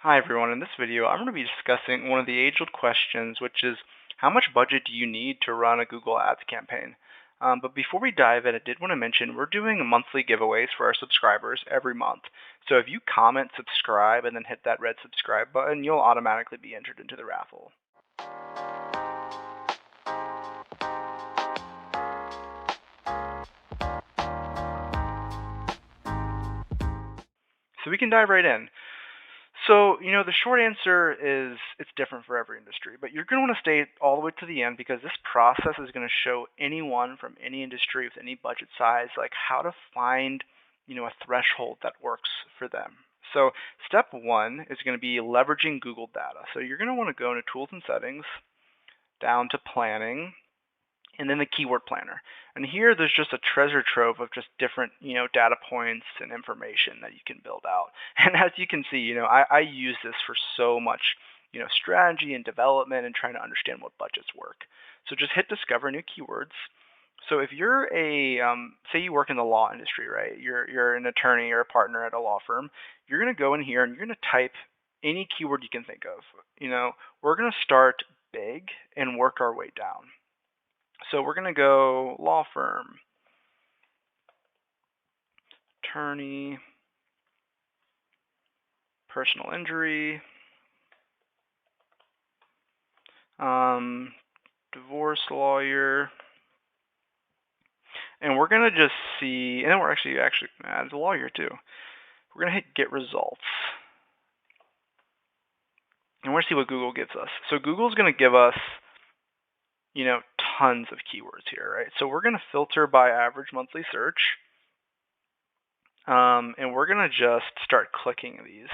Hi everyone, in this video I'm going to be discussing one of the age-old questions, which is how much budget do you need to run a Google Ads campaign? But before we dive in, I did want to mention we're doing monthly giveaways for our subscribers every month. So if you comment, subscribe, and then hit that red subscribe button, you'll automatically be entered into the raffle. So we can dive right in. So, the short answer is it's different for every industry, but you're going to want to stay all the way to the end because this process is going to show anyone from any industry with any budget size, like how to find, a threshold that works for them. So, step one is going to be leveraging Google data. So, you're going to want to go into tools and settings, down to planning, and then the keyword planner. And here there's just a treasure trove of just different, data points and information that you can build out. And as you can see, I use this for so much, strategy and development and trying to understand what budgets work. So just hit discover new keywords. So if you're say you work in the law industry, right? You're an attorney or a partner at a law firm. You're going to go in here and you're going to type any keyword you can think of. We're going to start big and work our way down. So we're going to go law firm, attorney, personal injury, divorce lawyer, and we're going to just see, and then we're actually going to add the lawyer too. We're going to hit get results. And we're going to see what Google gives us. So Google's going to give us, tons of keywords here, right? So we're going to filter by average monthly search. And we're going to just start clicking these.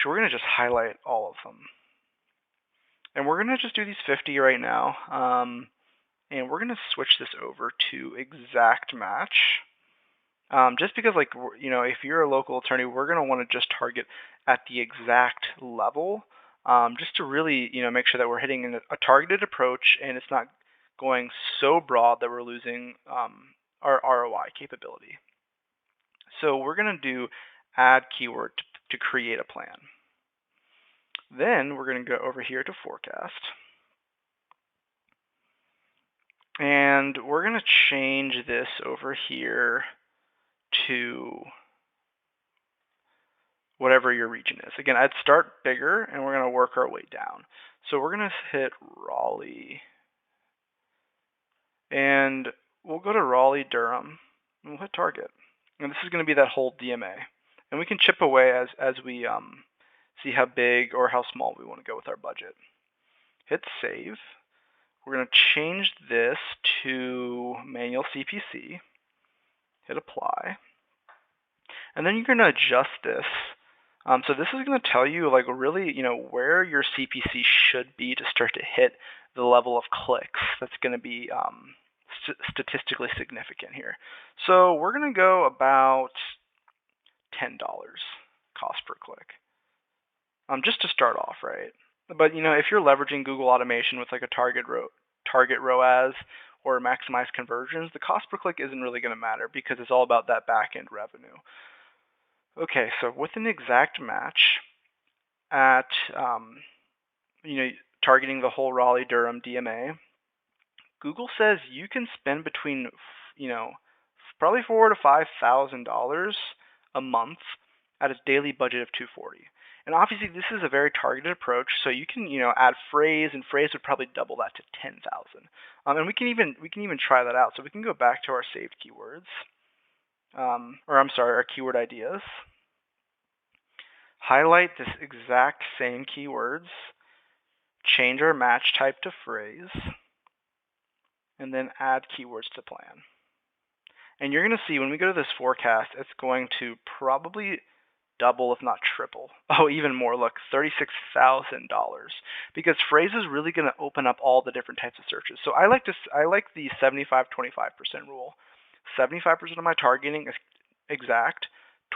So we're going to just highlight all of them. And we're going to just do these 50 right now. And we're going to switch this over to exact match. Just because, if you're a local attorney, we're going to want to just target at the exact level, just to really, make sure that we're hitting a targeted approach and it's not going so broad that we're losing our ROI capability. So we're going to do add keyword to create a plan. Then we're going to go over here to forecast. And we're going to change this over here to whatever your region is. Again, I'd start bigger and we're going to work our way down. So we're going to hit Raleigh. And we'll go to Raleigh, Durham, and we'll hit target. And this is going to be that whole DMA. And we can chip away as we see how big or how small we want to go with our budget. Hit save. We're going to change this to manual CPC. Hit apply. And then you're going to adjust this. So this is going to tell you really, where your CPC should be to start to hit the level of clicks that's going to be statistically significant here. So we're going to go about $10 cost per click, just to start off, right? But if you're leveraging Google automation with a target ROAS or maximize conversions, the cost per click isn't really going to matter because it's all about that back end revenue. Okay, so with an exact match at targeting the whole Raleigh-Durham DMA, Google says you can spend between probably $4,000 to $5,000 a month at a daily budget of $240. And obviously this is a very targeted approach, so you can add phrase, and phrase would probably double that to 10,000. And we can even try that out. So we can go back to our saved keywords, our keyword ideas. Highlight this exact same keywords, change our match type to phrase, and then add keywords to plan. And you're going to see when we go to this forecast, it's going to probably double, if not triple. Oh, even more. Look, $36,000, because phrase is really going to open up all the different types of searches. So I like the 75-25% rule. 75% of my targeting is exact,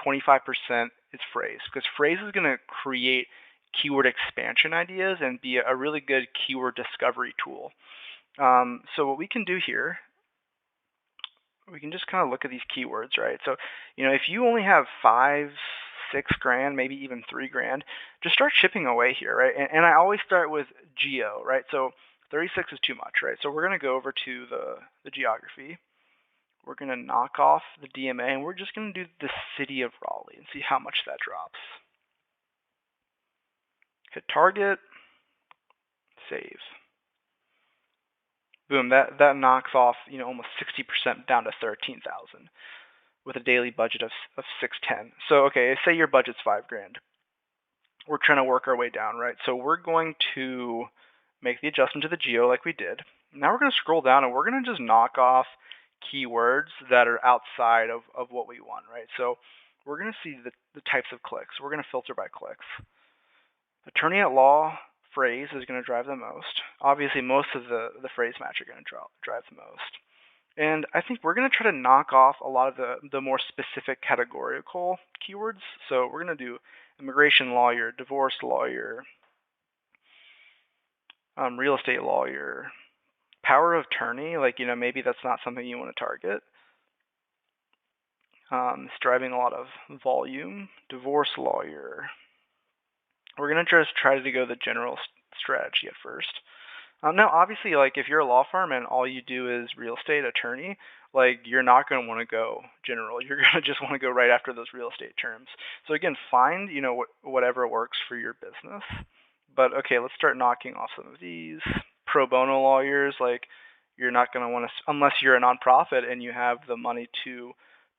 25% is phrase, because phrase is going to create keyword expansion ideas and be a really good keyword discovery tool. So what we can do here, we can just kind of look at these keywords, right? So, if you only have 5, $6,000, maybe even $3,000, just start chipping away here, right? And I always start with geo, right? So 36 is too much, right? So we're going to go over to the geography. We're going to knock off the DMA, and we're just going to do the city of Raleigh and see how much that drops. Hit target, save. Boom, that knocks off, almost 60% down to 13,000 with a daily budget of 610. So, okay, say your budget's $5,000. We're trying to work our way down, right? So we're going to make the adjustment to the geo like we did. Now we're going to scroll down and we're going to just knock off keywords that are outside of what we want, right? So we're going to see the types of clicks. We're going to filter by clicks. Attorney at law phrase is going to drive the most. Obviously, most of the phrase match are going to drive the most. And I think we're going to try to knock off a lot of the more specific categorical keywords. So we're going to do immigration lawyer, divorce lawyer, real estate lawyer, power of attorney. Like, maybe that's not something you want to target. It's driving a lot of volume. Divorce lawyer. We're going to just try to go the general strategy at first. Now, obviously, like if you're a law firm and all you do is real estate attorney, like you're not going to want to go general. You're going to just want to go right after those real estate terms. So again, find whatever works for your business. But okay, let's start knocking off some of these pro bono lawyers. Like you're not going to want to, unless you're a nonprofit and you have the money to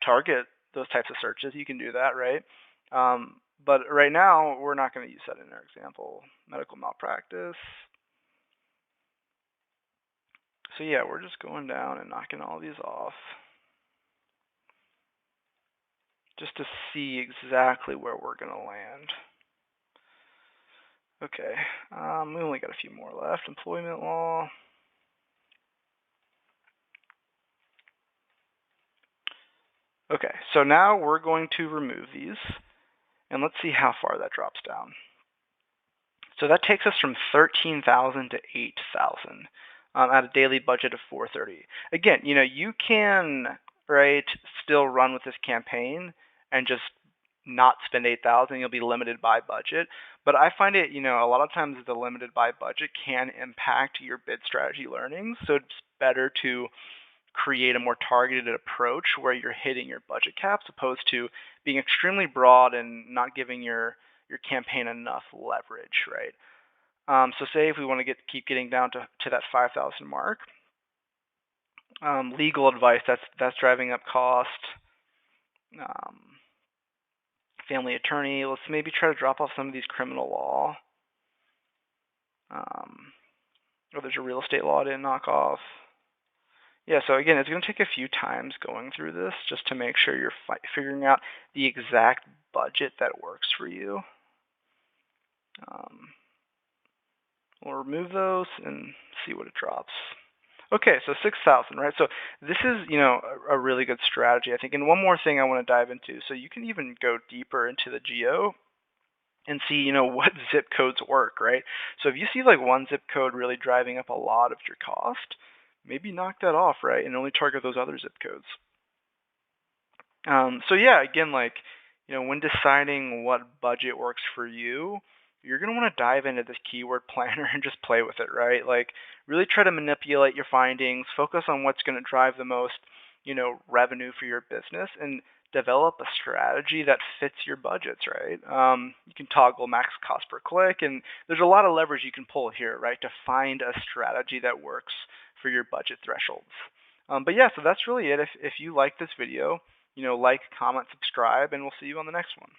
target those types of searches, you can do that, right? But right now, we're not going to use that in our example. Medical malpractice. So yeah, we're just going down and knocking all these off just to see exactly where we're going to land. Okay, we only got a few more left. Employment law. Okay, so now we're going to remove these, and let's see how far that drops down. So that takes us from 13,000 to 8,000 at a daily budget of 430. Again, you can still run with this campaign and just not spend 8,000. You'll be limited by budget. But I find it, a lot of times the limited by budget can impact your bid strategy learnings. So it's better to create a more targeted approach where you're hitting your budget caps, opposed to being extremely broad and not giving your campaign enough leverage, right? So say if we want to keep getting down to that 5,000 mark, legal advice, that's driving up cost. Family attorney, let's maybe try to drop off some of these criminal law. There's a real estate law I didn't knock off. Yeah, so again, it's going to take a few times going through this just to make sure you're figuring out the exact budget that works for you. We'll remove those and see what it drops. Okay, so 6,000, right? So this is, a really good strategy, I think. And one more thing I want to dive into. So you can even go deeper into the geo and see, what zip codes work, right? So if you see like one zip code really driving up a lot of your cost, maybe knock that off, right? And only target those other zip codes. So yeah, again, when deciding what budget works for you, you're going to want to dive into this keyword planner and just play with it, right? Like really try to manipulate your findings, focus on what's going to drive the most, revenue for your business, and develop a strategy that fits your budgets, right? You can toggle max cost per click, and there's a lot of leverage you can pull here, right, to find a strategy that works for your budget thresholds. But yeah, so that's really it. If you like this video, like, comment, subscribe, and we'll see you on the next one.